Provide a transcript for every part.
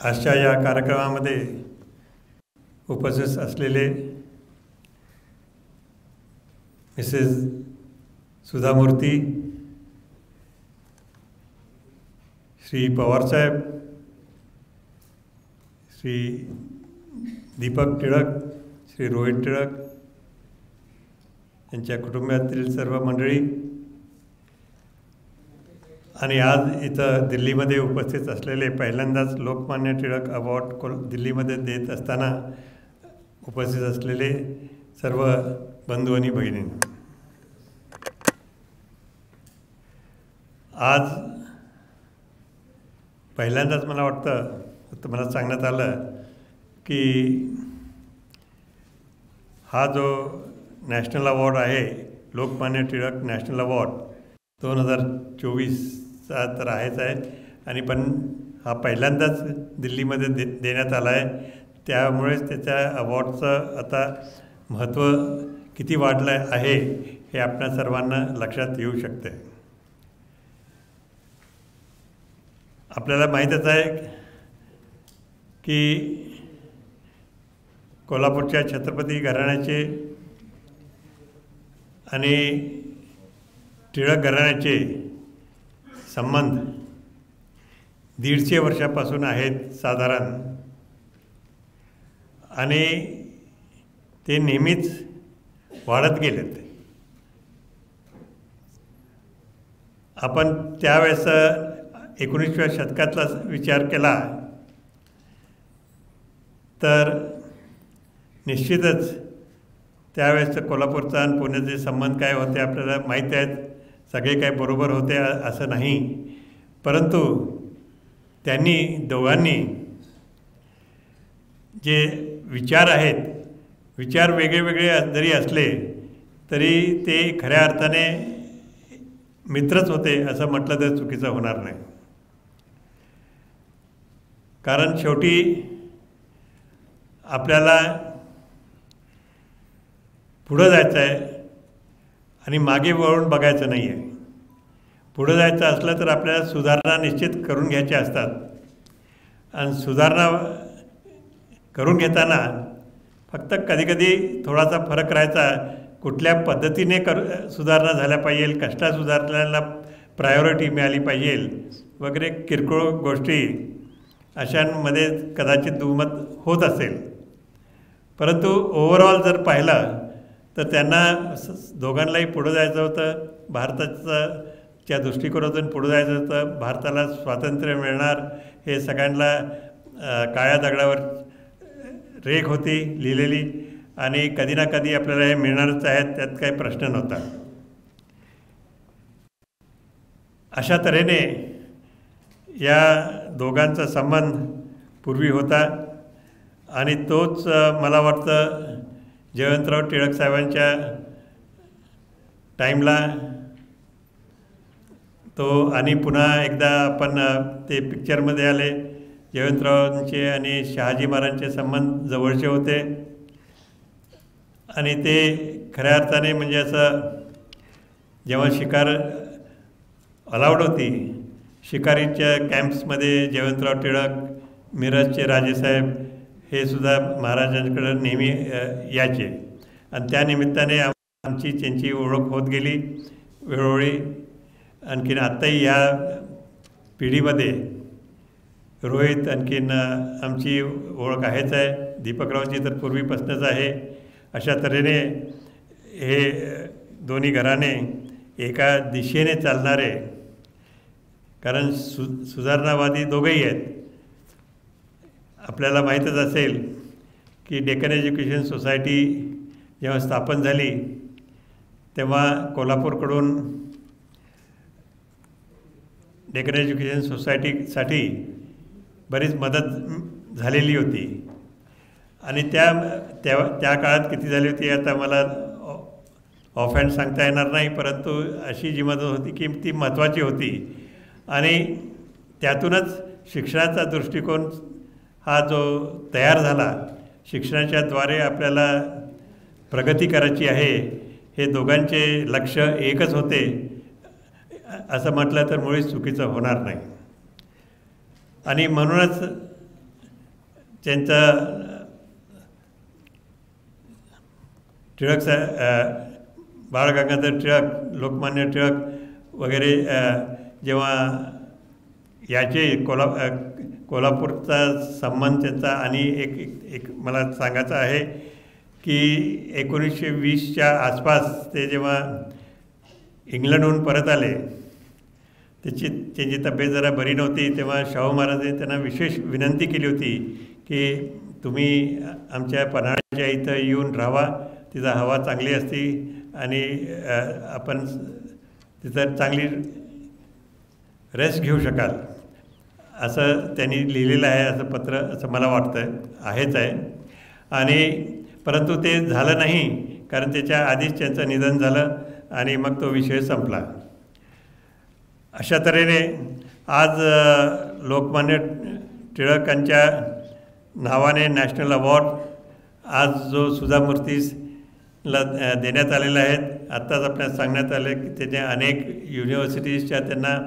आजच्या या कार्यक्रमामध्ये उपस्थित असलेले मिसेस सुधा मूर्ती, श्री पवारसाहेब, श्री दीपक टिळक, श्री रोहित टिळक यांच्या कुटुंबातील सर्व मंडळी आणि आज इथं दिल्लीमध्ये उपस्थित असलेले पहिल्यांदाच लोकमान्य टिळक अवॉर्ड दिल्लीमध्ये देत असताना उपस्थित असलेले सर्व बंधू आणि भगिनींनो, आज पहिल्यांदाच मला वाटतं मला सांगण्यात आलं की हा जो नॅशनल अवॉर्ड आहे लोकमान्य टिळक नॅशनल अवॉर्ड 2024चा तर आहेच आहे आणि पण हा पहिल्यांदाच दिल्लीमध्ये देण्यात आला आहे. त्यामुळेच त्याच्या अवॉर्डचं आता महत्त्व किती वाढलं आहे हे आपल्या सर्वांना लक्षात येऊ शकते. आपल्याला माहीतच आहे की कोल्हापूरच्या छत्रपती घराण्याचे आणि टिळक घराण्याचे संबंध 150 वर्षापासून आहेत साधारण, आणि ते नेहमीच वाढत गेलेत. आपण त्यावेळेस 19व्या शतकातला विचार केला तर निश्चितच त्यावेळेस कोल्हापूरचा आणि पुण्याचे संबंध काय होते आपल्याला माहीत आहेत. सगळे काय बरोबर होते असं नाही, परंतु त्यांनी दोघांनी जे विचार आहेत, विचार वेगळे वेगळे जरी असले तरी ते खऱ्या अर्थाने मित्रच होते असं म्हटलं तर चुकीचं होणार नाही. कारण शेवटी आपल्याला पुढं जायचं आहे आणि मागे वळून बघायचं नाही आहे. पुढं जायचं असलं तर आपल्याला सुधारणा निश्चित करून घ्यायच्या असतात, आणि सुधारणा करून घेताना फक्त कधीकधी थोडासा फरक राहायचा. कुठल्या पद्धतीने सुधारणा झाल्या पाहिजे, कसल्या सुधारण्याला प्रायोरिटी मिळाली पाहिजे वगैरे किरकोळ गोष्टी अशांमध्ये कदाचित दुमत होत असेल. परंतु ओव्हरऑल जर पाहिलं तर त्यांना दोघांनाही पुढं जायचं होतं. भारताच्या दृष्टिकोनातून पुढं जायचं होतं. भारताला स्वातंत्र्य मिळणार हे सगळ्यांना काळ्या दगडावर रेख होती लिहिलेली, आणि कधी ना कधी आपल्याला हे मिळणारच आहेत, त्यात काही प्रश्न नव्हता. अशा तऱ्हेने या दोघांचा संबंध पूर्वी होता, आणि तोच मला वाटतं जयवंतराव टिळक साहेबांच्या टाईमला तो, आणि पुन्हा एकदा आपण ते पिक्चरमध्ये आले, जयवंतरावांचे आणि शहाजी महाराजांचे संबंध जवळचे होते. आणि ते खऱ्या अर्थाने म्हणजे असं जेव्हा शिकार अलाउड होती, शिकारीच्या कॅम्प्समध्ये जयवंतराव टिळक, मिरजचे राजेसाहेब हे सुद्धा महाराजांकडे नेहमी यायचे, आणि त्या निमित्ताने आमची त्यांची ओळख होत गेली वेळोवेळी. आणखीन आत्ताही या पिढीमध्ये रोहित आणखीन आमची ओळख आहेच आहे, दीपकरावची तर पूर्वीपासूनच आहे. अशा तऱ्हेने हे दोन्ही घराणे एका दिशेने चालणारे, कारण सुधारणावादी दोघंही आहेत. आपल्याला माहीतच असेल की डेक्कन एज्युकेशन सोसायटी जेव्हा स्थापन झाली तेव्हा कोल्हापूरकडून डेक्कन एज्युकेशन सोसायटीसाठी बरीच मदत झालेली होती, आणि त्या काळात किती झाली होती आता मला ऑफहँड सांगता येणार नाही, परंतु अशी जी मदत होती की ती महत्त्वाची होती. आणि त्यातूनच शिक्षणाचा दृष्टिकोन हा जो तयार झाला, शिक्षणाच्या द्वारे आपल्याला प्रगती करायची आहे, हे दोघांचे लक्ष एकच होते असं म्हटलं तर मुळीच चुकीचं होणार नाही. आणि म्हणूनच त्यांचं टिळक बाळ गंगाधर टिळक, लोकमान्य टिळक वगैरे जेव्हा याचे कोल्हापूरचा संबंध त्यांचा, आणि एक मला सांगायचं आहे की 1920च्या आसपास ते जेव्हा इंग्लंडहून परत आले, त्यांची तब्येत जरा बरी नव्हती, तेव्हा शाहू महाराजांनी त्यांना विशेष विनंती केली होती की तुम्ही आमच्या पन्हाळ्याच्या इथं येऊन राहावा, तिथं हवा चांगली असती आणि आपण तिथं चांगली रेस्ट घेऊ शकाल, असं त्यांनी लिहिलेलं आहे. असं पत्र, असं मला वाटतं आहेच आहे. आणि परंतु ते झालं नाही, कारण त्याच्या आधीच त्यांचं निधन झालं आणि मग तो विषय संपला. अशा तऱ्हेने आज लोकमान्य टिळकांच्या नावाने नॅशनल अवॉर्ड आज जो सुधा मूर्तीला देण्यात आलेला आहेत. आत्ताच आपल्याला सांगण्यात आलं की त्याच्या अनेक युनिव्हर्सिटीजच्या त्यांना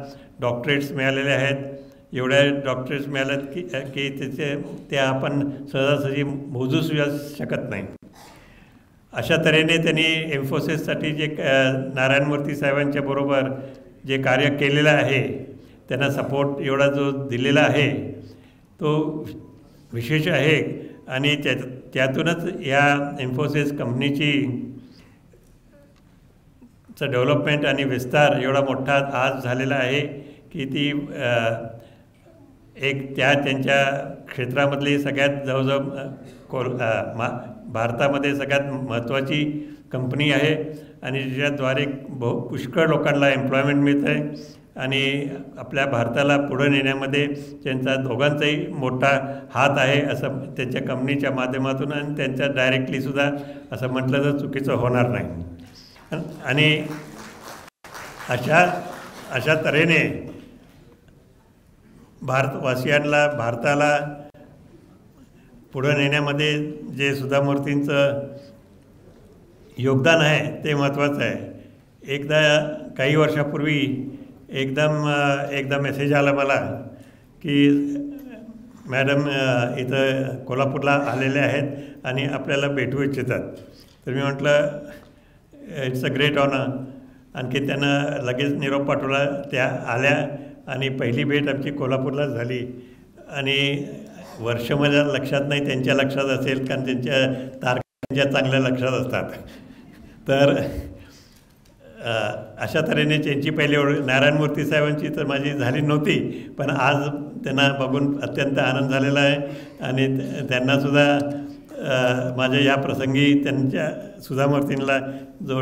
डॉक्टरेट्स मिळालेले आहेत. एवढ्या डॉक्टरेट्स मिळाल्यात की त्या आपण सहजासहजी मोजूसुद्धा शकत नाही. अशा तऱ्हेने त्यांनी एम्फोसिससाठी जे नारायण मूर्ती साहेबांच्या बरोबर जे कार्य केलेलं आहे, त्यांना सपोर्ट एवढा जो दिलेला आहे तो विशेष आहे. आणि त्यातूनच या एम्फोसिस कंपनीची डेव्हलपमेंट आणि विस्तार एवढा मोठा आज झालेला आहे की ती त्यांच्या क्षेत्रामधली सगळ्यात जवळजवळ भारतामध्ये सगळ्यात महत्त्वाची कंपनी आहे आणि ज्याद्वारे पुष्कळ लोकांना एम्प्लॉयमेंट मिळतं आहे आणि आपल्या भारताला पुढं नेण्यामध्ये त्यांचा दोघांचाही मोठा हात आहे असं त्यांच्या कंपनीच्या माध्यमातून आणि त्यांच्या डायरेक्टलीसुद्धा असं म्हटलं तर चुकीचं होणार नाही. आणि अशा तऱ्हेने भारताला पुढं नेण्यामध्ये जे सुधा मूर्तींचं योगदान आहे ते महत्त्वाचं आहे. एकदा काही वर्षापूर्वी एकदा मेसेज आला मला की मॅडम इथं कोल्हापूरला आलेले आहेत आणि आपल्याला भेटू इच्छितात. तर मी म्हटलं इट्स अ ग्रेट ऑनर. आणखी त्यांना लगेच निरोप पाठवला. त्या आल्या आणि पहिली भेट आमची कोल्हापूरला झाली. आणि वर्ष माझ्या लक्षात नाही, त्यांच्या लक्षात असेल, कारण त्यांच्या तारखांच्या चांगल्या लक्षात असतात. तर अशा तऱ्हेने त्यांची पहिली ओळख नारायण मूर्ती साहेबांची तर माझी झाली नव्हती, पण आज त्यांना बघून अत्यंत आनंद झालेला आहे. आणि त्यांनासुद्धा माझ्या या प्रसंगी त्यांच्या सुधा मूर्तींना जो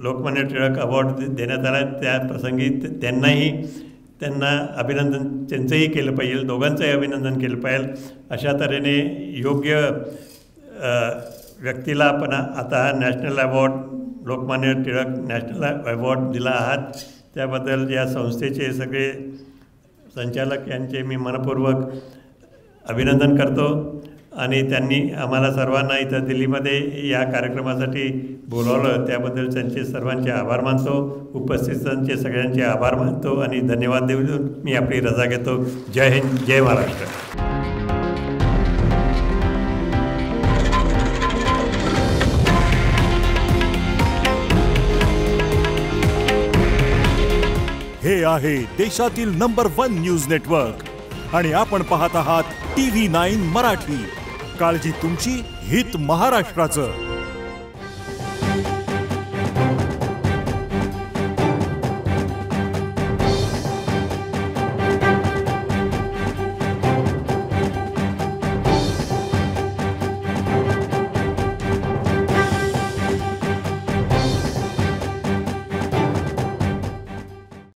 लोकमान्य टिळक अवॉर्ड देण्यात आला त्या प्रसंगी त्यांना अभिनंदन त्यांचंही केलं पाहिजे, दोघांचंही अभिनंदन केलं पाहिजे. अशा तऱ्हेने योग्य व्यक्तीला आपण आता national award, Lokmanya Tilak national award दिला आहात, त्याबद्दल या संस्थेचे सगळे संचालक यांचे मी मनपूर्वक अभिनंदन करतो. आणि त्यांनी आम्हाला सर्वांना इथं दिल्लीमध्ये या कार्यक्रमासाठी बोलावलं त्याबद्दल त्यांचे सर्वांचे आभार मानतो. उपस्थितांचे सगळ्यांचे आभार मानतो आणि धन्यवाद देऊन मी आपली रजा घेतो. जय हिंद, जय महाराष्ट्र. हे आहे देशातील नंबर 1 न्यूज नेटवर्क आणि आपण पाहत आहात TV9 मराठी. काळजी तुमची, हित महाराष्ट्राचं.